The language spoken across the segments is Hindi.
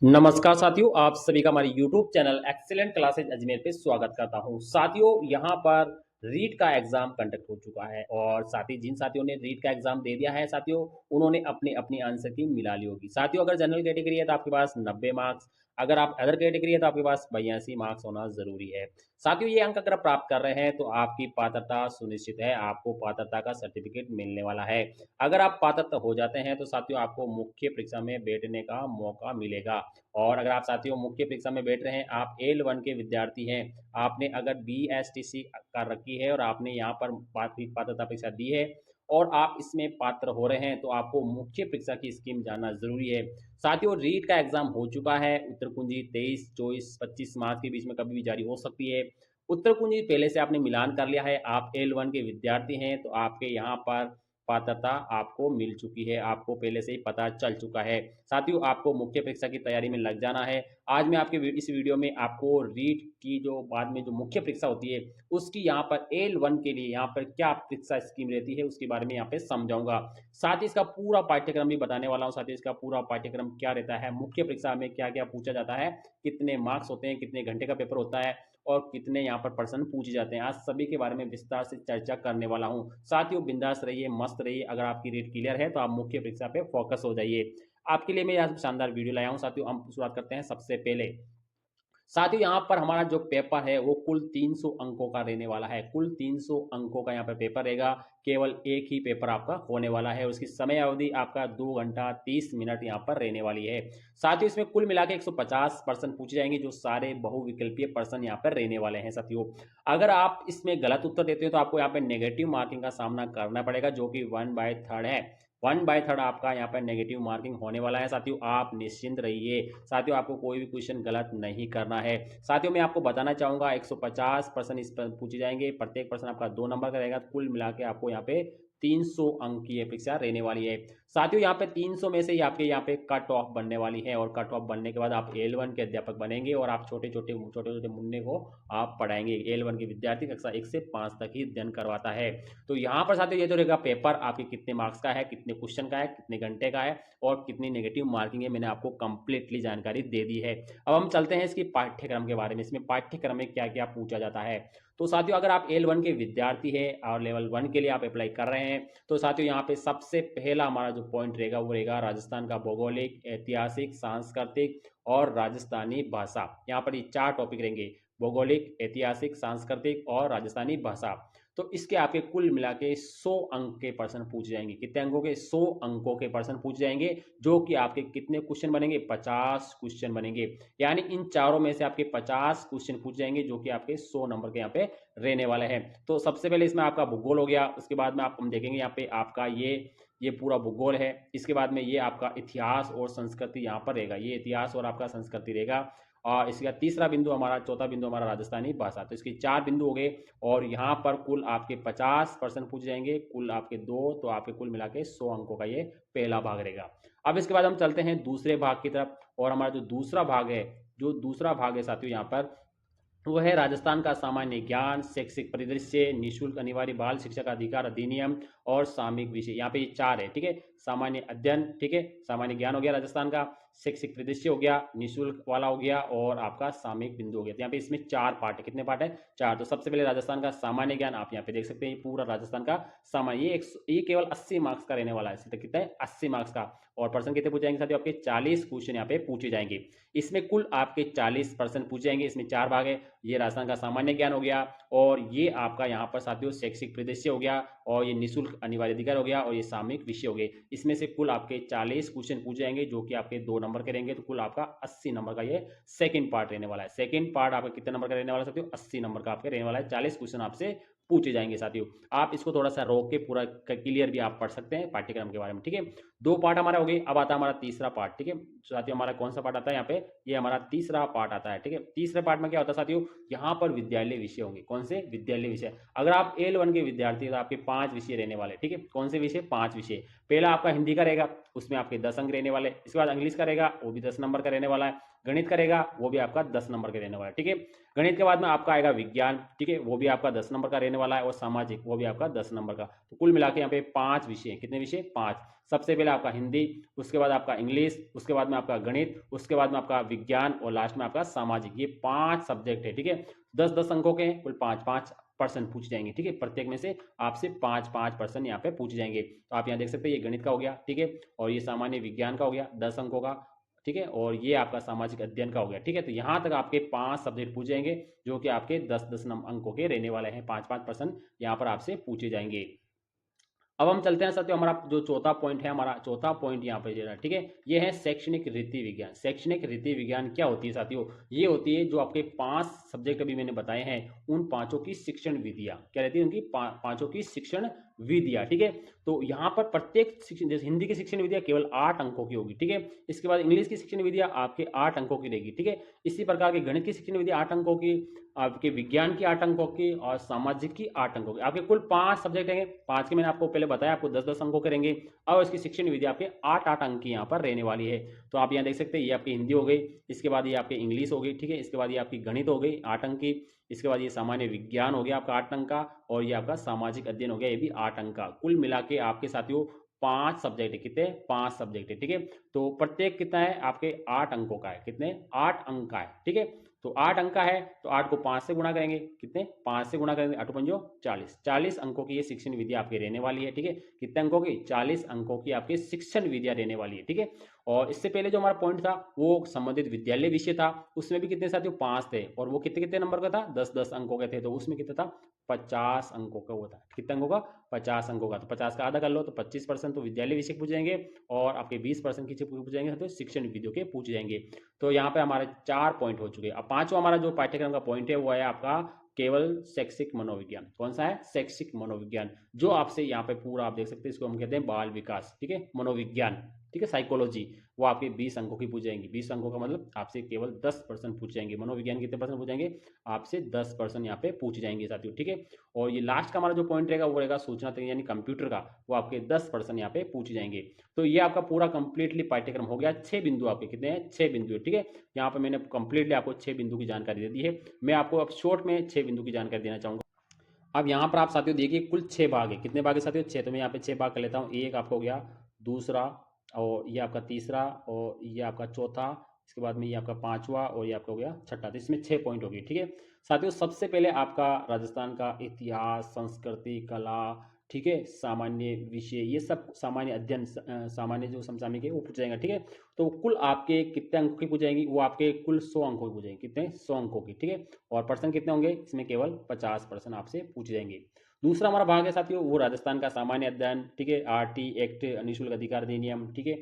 नमस्कार साथियों, आप सभी का हमारे YouTube channel excellent classes Ajmer पे स्वागत करता हूं। साथियों, यहां पर रीट का एग्जाम कंडक्ट हो चुका है और साथ ही जिन साथियों ने रीट का एग्जाम दे दिया है साथियों, उन्होंने अपनी अपनी आंसर की मिला ली होगी। साथियों, अगर जनरल कैटेगरी है तो आपके पास 90 मार्क्स, अगर आप अदर कैटेगरी है तो आपके पास 82 मार्क्स होना जरूरी है। साथियों, ये अंक अगर आप प्राप्त कर रहे हैं तो आपकी पात्रता सुनिश्चित है, आपको पात्रता का सर्टिफिकेट मिलने वाला है। अगर आप पात्र हो जाते हैं तो साथियों आपको मुख्य परीक्षा में बैठने का मौका मिलेगा। और अगर आप साथियों मुख्य परीक्षा में बैठ रहे हैं, आप L1 के विद्यार्थी हैं, आपने अगर BSTC कर रखी है और आपने यहाँ पर पात्रता परीक्षा दी है और आप इसमें पात्र हो रहे हैं तो आपको मुख्य परीक्षा की स्कीम जानना जरूरी है। साथियों, रीट का एग्जाम हो चुका है। उत्तर कुंजी 23, 24, 25 मार्च के बीच में कभी भी जारी हो सकती है। उत्तर कुंजी पहले से आपने मिलान कर लिया है, आप L1 के विद्यार्थी हैं तो आपके यहाँ पर पात्रता आपको मिल चुकी है, आपको पहले से ही पता चल चुका है। साथियों, आपको मुख्य परीक्षा की तैयारी में लग जाना है। आज मैं आपके इस वीडियो में आपको रीट की जो बाद में जो मुख्य परीक्षा होती है उसकी यहाँ पर L1 के लिए यहाँ पर क्या परीक्षा स्कीम रहती है उसके बारे में यहाँ पे समझाऊंगा। साथ ही इसका पूरा पाठ्यक्रम भी बताने वाला हूँ। साथ ही इसका पूरा पाठ्यक्रम क्या रहता है, मुख्य परीक्षा में क्या क्या पूछा जाता है, कितने मार्क्स होते हैं, कितने घंटे का पेपर होता है और कितने यहाँ पर प्रश्न पूछे जाते हैं, आज सभी के बारे में विस्तार से चर्चा करने वाला हूँ। साथियों, बिंदास रहिए, मस्त रहिए। अगर आपकी रीट क्लियर है तो आप मुख्य परीक्षा पे फोकस हो जाइए। आपके लिए मैं यहाँ शानदार वीडियो लाया हूँ। साथियों, हम शुरुआत करते हैं सबसे पहले। साथियों, यहाँ पर हमारा जो पेपर है वो कुल 300 अंकों का रहने वाला है। कुल 300 अंकों का यहाँ पर पेपर रहेगा। केवल एक ही पेपर आपका होने वाला है। उसकी समय अवधि आपका 2 घंटा 30 मिनट यहाँ पर रहने वाली है। साथियों, इसमें कुल मिला के 150 प्रश्न पूछे जाएंगे जो सारे बहुविकल्पीय प्रश्न यहाँ पर रहने वाले हैं। साथियों, अगर आप इसमें गलत उत्तर देते हो तो आपको यहाँ पे नेगेटिव मार्किंग का सामना करना पड़ेगा, जो कि 1/3 है। 1/3 आपका यहाँ पर नेगेटिव मार्किंग होने वाला है। साथियों, आप निश्चिंत रहिए। साथियों, आपको कोई भी क्वेश्चन गलत नहीं करना है। साथियों, मैं आपको बताना चाहूंगा 150 प्रश्न इस पर पूछे जाएंगे, प्रत्येक प्रश्न आपका 2 नंबर का रहेगा। कुल मिला के आपको यहाँ पे 300 अंक की ये परीक्षा रहने वाली है। साथियों, यहाँ पे 300 में से ही आपके यहाँ पे कट ऑफ बनने वाली है और कट ऑफ बनने के बाद आप L1 के अध्यापक बनेंगे और आप छोटे छोटे मुन्ने को आप पढ़ाएंगे। L1 के विद्यार्थी कक्षा 1 से 5 तक ही अध्ययन करवाता है। तो यहाँ पर साथियों ये जो रहेगा पेपर आपके कितने मार्क्स का है, कितने क्वेश्चन का है, कितने घंटे का है और कितनी नेगेटिव मार्किंग है, मैंने आपको कंप्लीटली जानकारी दे दी है। अब हम चलते हैं इसकी पाठ्यक्रम के बारे में। इसमें पाठ्यक्रम में क्या क्या पूछा जाता है। तो साथियों, अगर आप L1 के विद्यार्थी हैं और लेवल 1 के लिए आप अप्लाई कर रहे हैं तो साथियों यहाँ पे सबसे पहला हमारा जो पॉइंट रहेगा वो रहेगा राजस्थान का भौगोलिक, ऐतिहासिक, सांस्कृतिक और राजस्थानी भाषा। यहाँ पर ये 4 टॉपिक रहेंगे: भौगोलिक, ऐतिहासिक, सांस्कृतिक और राजस्थानी भाषा। तो इसके आपके कुल मिला के 100 अंक के प्रश्न पूछ जाएंगे। कितने अंकों के? 100 अंकों के प्रश्न पूछ जाएंगे, जो कि आपके कितने क्वेश्चन बनेंगे? 50 क्वेश्चन बनेंगे। यानी इन चारों में से आपके 50 क्वेश्चन पूछ जाएंगे, जो कि आपके 100 नंबर के यहाँ पे रहने वाले हैं। तो सबसे पहले इसमें आपका भूगोल हो गया। उसके बाद में आप हम देखेंगे यहाँ पे आपका ये पूरा भूगोल है। इसके बाद में ये आपका इतिहास और संस्कृति यहाँ पर रहेगा, ये इतिहास और आपका संस्कृति रहेगा। और इसका तीसरा बिंदु हमारा, चौथा बिंदु हमारा राजस्थानी भाषा। तो इसके 4 बिंदु हो गए और यहाँ पर कुल आपके 50 प्रश्न पूछ जाएंगे, कुल आपके 2, तो आपके कुल मिला के 100 अंकों का ये पहला भाग रहेगा। अब इसके बाद हम चलते हैं दूसरे भाग की तरफ और हमारा जो दूसरा भाग है, साथियों यहाँ पर वो है राजस्थान का सामान्य ज्ञान, शैक्षिक परिदृश्य, निःशुल्क अनिवार्य बाल शिक्षा का अधिकार अधिनियम और सामयिक विषय। यहाँ पे ये 4 है, ठीक है। सामान्य अध्ययन, ठीक है, सामान्य ज्ञान हो गया राजस्थान का, शैक्षिक परिदृश्य हो गया, निःशुल्क वाला हो गया और आपका सामयिक बिंदु हो गया। तो यहाँ पे इसमें 4 पार्ट है। कितने पार्ट है? 4। तो सबसे पहले राजस्थान का सामान्य ज्ञान, आप यहाँ पे देख सकते हैं पूरा राजस्थान का सामान्य, ये केवल 80 मार्क्स का रहने वाला है। तो कितना है? 80 मार्क्स का। और प्रश्न कितने पूछे जाएंगे साथियों? आपके 40 क्वेश्चन यहाँ पे पूछे जाएंगे। इसमें कुल आपके 40 प्रश्न पूछे जाएंगे। इसमें 4 भाग है। ये राजस्थान का सामान्य ज्ञान हो गया और ये आपका यहाँ पर साथियों शैक्षिक परिदृश्य हो गया और ये निःशुल्क अनिवार्य अधिकार हो गया और ये सामयिक विषय हो गए। इसमें से कुल आपके 40 क्वेश्चन पूछ जाएंगे, जो कि आपके 2 नंबर के रहेंगे। तो कुल आपका 80 नंबर का ये सेकंड पार्ट रहने वाला है। सेकंड पार्ट आपका कितने नंबर का रहने वाला है साथियों? 80 नंबर का आपके रहने वाला है। 40 क्वेश्चन आपसे पूछे जाएंगे साथियों। आप इसको थोड़ा सा रोक के पूरा क्लियर भी आप पढ़ सकते हैं पाठ्यक्रम के बारे में, ठीक है। 2 पार्ट हमारा हो गए। अब आता है हमारा तीसरा पार्ट, ठीक है साथियों। हमारा कौन सा पार्ट आता है यहाँ पे? ये हमारा तीसरा पार्ट आता है, ठीक है। तीसरे पार्ट में क्या होता है साथियों? यहाँ पर विद्यालय विषय होंगे। कौन से? विद्यालय विषय। अगर आप L1 के विद्यार्थी तो आपके 5 विषय रहने वाले, ठीक है। कौन से विषय? 5 विषय। पहला आपका हिंदी का रहेगा, उसमें आपके 10 अंक रहने वाले। इसके बाद इंग्लिश का रहेगा, वो भी 10 नंबर का रहने वाला है। गणित करेगा वो भी आपका 10 नंबर का रहने वाला है, ठीक है। गणित के बाद में आपका आएगा विज्ञान, ठीक है, वो भी आपका 10 नंबर का रहने वाला है, और सामाजिक वो भी आपका 10 नंबर का। तो कुल मिला के यहाँ पे 5 विषय, कितने विषय? 5। सबसे पहले आपका हिंदी, उसके बाद आपका इंग्लिश, उसके बाद में आपका गणित, उसके बाद में आपका विज्ञान, और लास्ट में आपका सामाजिक। ये 5 सब्जेक्ट है, ठीक है। 10-10 अंकों के कुल 5-5 प्रश्न पूछ जाएंगे, ठीक है। प्रत्येक में से आपसे 5-5 प्रश्न यहाँ पे पूछ जाएंगे। तो आप यहाँ देख सकते हैं, ये गणित का हो गया, ठीक है, और ये सामान्य विज्ञान का हो गया 10 अंकों का, ठीक है, और ये आपका सामाजिक अध्ययन का हो गया, ठीक है। तो यहाँ तक आपके 5 सब्जेक्ट पूछ जाएंगे, जो कि आपके 10-10 अंकों के रहने वाले हैं। 5-5 प्रश्न यहाँ पर आपसे पूछे जाएंगे। अब हम चलते हैं साथियों, हमारा जो चौथा पॉइंट है, हमारा चौथा पॉइंट यहाँ पे जो है, ठीक है, ये है शैक्षणिक रीति विज्ञान। शैक्षणिक रीति विज्ञान क्या होती है साथियों? ये होती है जो आपके 5 सब्जेक्ट अभी मैंने बताए हैं, उन पांचों की शिक्षण विधियां क्या रहती है, उनकी पांचों की शिक्षण विधियां, ठीक है। तो यहाँ पर प्रत्येक शिक्षण, जैसे हिंदी की शिक्षण विधियां केवल 8 अंकों की होगी, ठीक है। इसके बाद इंग्लिश की शिक्षण विधियां आपके 8 अंकों की रहेगी, ठीक है। इसी प्रकार के गणित की शिक्षण विधियां 8 अंकों की, आपके विज्ञान की 8 अंकों की, और सामाजिक की 8 अंकों की। आपके कुल 5 सब्जेक्ट रहेंगे, 5 के मैंने आपको पहले बताया, आपको 10-10 अंकों के रहेंगे। और इसकी शिक्षण विधि आपके 8-8 अंक की यहाँ पर रहने वाली है। तो आप यहाँ देख सकते हैं, ये आपकी हिंदी हो गई, इसके बाद ये आपकी इंग्लिश हो गई, ठीक है, इसके बाद ये आपकी गणित हो गई 8 अंक की, इसके बाद ये सामान्य विज्ञान हो गया आपका 8 अंक का, और ये आपका सामाजिक अध्ययन हो गया, ये भी 8 अंक का। कुल मिला के आपके साथियों 5 सब्जेक्ट है, कितने? 5 सब्जेक्ट है, ठीक है। तो प्रत्येक कितना है आपके? 8 अंकों का है, कितने? 8 अंक का है, ठीक है। तो 8 अंक का है, तो 8 को 5 से गुणा करेंगे, कितने? 5 से गुणा करेंगे, 8 पंजो 40। 40 अंकों की ये शिक्षण विधि आपकी रहने वाली है, ठीक है। कितने अंकों की? 40 अंकों की आपकी शिक्षण विधियां रहने वाली है, ठीक है। और इससे पहले जो हमारा पॉइंट था वो संबंधित विद्यालय विषय था, उसमें भी कितने साथियों? 5 थे, और वो कितने कितने नंबर का था? 10-10 अंकों के थे। तो उसमें कितना था? 50 अंकों का हुआ था। कितने अंकों का? 50 अंकों का। तो 50 का आधा कर लो तो 25% तो विद्यालय विषय पूछ जाएंगे, और आपके 20% की पूछ जाएंगे तो शिक्षण विधियों के पूछ जाएंगे। तो यहाँ पे हमारे 4 पॉइंट हो चुके हैं। अब 5वां हमारा जो पाठ्यक्रम का पॉइंट है वो है आपका केवल शैक्षिक मनोविज्ञान। कौन सा है? शैक्षिक मनोविज्ञान, जो आपसे यहाँ पे पूरा आप देख सकते हैं, इसको हम कहते हैं बाल विकास, ठीक है, मनोविज्ञान, ठीक है, साइकोलॉजी। वो आपके 20 अंकों की पूछ जाएंगी। 20 अंकों का मतलब आपसे केवल 10% पूछ जाएंगे। मनोविज्ञान कितने परसेंट पूछ जाएंगे? आपसे 10% यहाँ पे पूछ जाएंगे साथियों, ठीक है। और ये लास्ट का हमारा जो पॉइंट रहेगा वो रहेगा सूचना तकनीक यानी कंप्यूटर का, वो आपके 10% यहाँ पे पूछ जाएंगे। तो ये आपका पूरा कंप्लीटली पाठ्यक्रम हो गया। 6 बिंदु आपके कितने हैं? 6 बिंदु है, ठीक है। यहाँ पे मैंने कंप्लीटली आपको 6 बिंदु की जानकारी दे दी है। मैं आपको अब शॉर्ट में 6 बिंदु की जानकारी देना चाहूंगा। अब यहाँ पर आप साथियों देखिए, कुल 6 भाग है। कितने भाग है साथियों? 6। तो मैं यहाँ पे 6 भाग कर लेता हूँ। एक आपका हो गया, दूसरा, और ये आपका तीसरा, और ये आपका चौथा, इसके बाद में ये आपका पांचवा, और ये आपका हो गया छठा। तो इसमें 6 पॉइंट हो गए, ठीक है साथियों। सबसे पहले आपका राजस्थान का इतिहास, संस्कृति, कला, ठीक है, सामान्य विषय, ये सब सामान्य अध्ययन, सामान्य जो समसामयिक है वो पूछ जाएगा, ठीक है। तो कुल आपके कितने अंकों की पूछ जाएंगी? वो आपके कुल 100 अंकों की पूछ जाएंगे। कितने? 100 अंकों की, ठीक है। और पर्सन कितने होंगे? इसमें केवल 50% आपसे पूछे जाएंगे। दूसरा हमारा भाग है साथियों, वो राजस्थान का सामान्य अध्ययन, ठीक है, आरटी एक्ट, निःशुल्क अधिकार अधिनियम, ठीक है।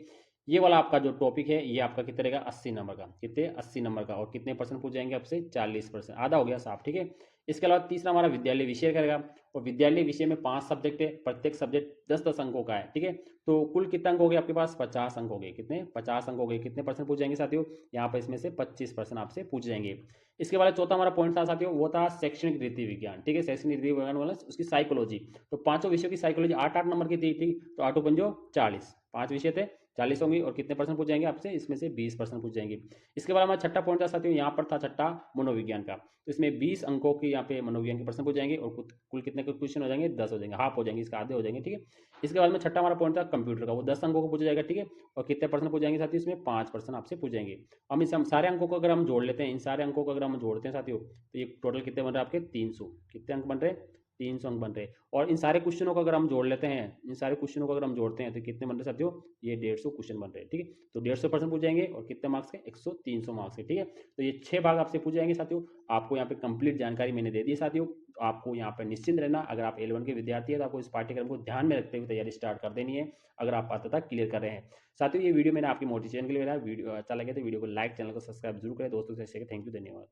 ये वाला आपका जो टॉपिक है ये आपका कितने रहेगा? 80 नंबर का। कितने? 80 नंबर का। और कितने परसेंट पूछ जाएंगे आपसे? 40%, आधा हो गया साफ, ठीक है। इसके अलावा तीसरा हमारा विद्यालय विषय करेगा, और विद्यालय विषय में 5 सब्जेक्ट है, प्रत्येक सब्जेक्ट 10-10 अंकों का है, ठीक है। तो कुल कितने अंक हो गए आपके पास? 50 अंक हो गए। कितने? 50 अंक हो गए। कितने परसेंट पूछ जाएंगे साथियों? यहाँ पर इसमें से 25% आपसे पूछ जाएंगे। इसके बाद चौथा हमारा पॉइंट था साथियों, वो था शैक्षणिक रीति विज्ञान, ठीक है। शैक्षणिक रीति विज्ञान वाला उसकी साइकोलॉजी। तो पांचों विषयों की साइकोलॉजी 8-8 नंबर की थी, ठीक। तो 8 पंजो 40, 5 विषय थे, 40 होंगी। और कितने परसेंट पूछ जाएंगे आपसे? इसमें से 20% पूछ जाएंगे। इसके बाद हमारा छठा पॉइंट था साथियों, यहाँ पर था छठा मनोविज्ञान का। तो इसमें 20 अंकों की यहाँ पे मनोविज्ञान के प्रश्न पूछ जाएंगे, और कुल कितने क्वेश्चन हो जाएंगे? 10 हो जाएंगे, हाफ हो जाएंगे, इसका आधे हो जाएंगे, ठीक है। इसके बाद में छठा हमारा पॉइंट था कंप्यूटर का, वो 10 अंकों को पूछा जाएगा, ठीक है। और कितने परसेंट पूछ जाएंगे साथियों? इसमें 5% आपसे पूछ जाएंगे। हम इस सारे अंकों को अगर हम जोड़ लेते हैं, इन सारे अंकों को अगर हम जोड़ते हैं साथियों, तो ये टोटल कितने बन रहे हैं आपके? 300। कितने अंक बन रहे हैं? 300 अंक बन रहे हैं। और इन सारे क्वेश्चनों को अगर हम जोड़ लेते हैं, इन सारे क्वेश्चनों को अगर हम जोड़ते हैं तो कितने बन रहे हैं साथियों? ये 150 क्वेश्चन बन रहे हैं, ठीक है। तो 150% पूछ जाएंगे, और कितने मार्क्स के? 100-300 मार्क्स के, ठीक है। तो ये 6 भाग आपसे पूछ जाएंगे साथियों। आपको यहाँ पे कंप्लीट जानकारी मैंने दे दी साथियों। तो आपको यहाँ पर निश्चिंत रहना, अगर आप L1 के विद्यार्थी है तो आपको इस पाठ्यक्रम को ध्यान में रखते हुए तैयारी स्टार्ट कर देनी है, अगर आप पात्रता क्लियर कर रहे हैं। साथियों ये वीडियो मैंने आपकी मोटिवेशन के लिए बनाया। वीडियो अच्छा लगे तो वीडियो को लाइक, चैनल को सब्सक्राइब जरूर करें, दोस्तों से शेयर करें। थैंक यू, धन्यवाद।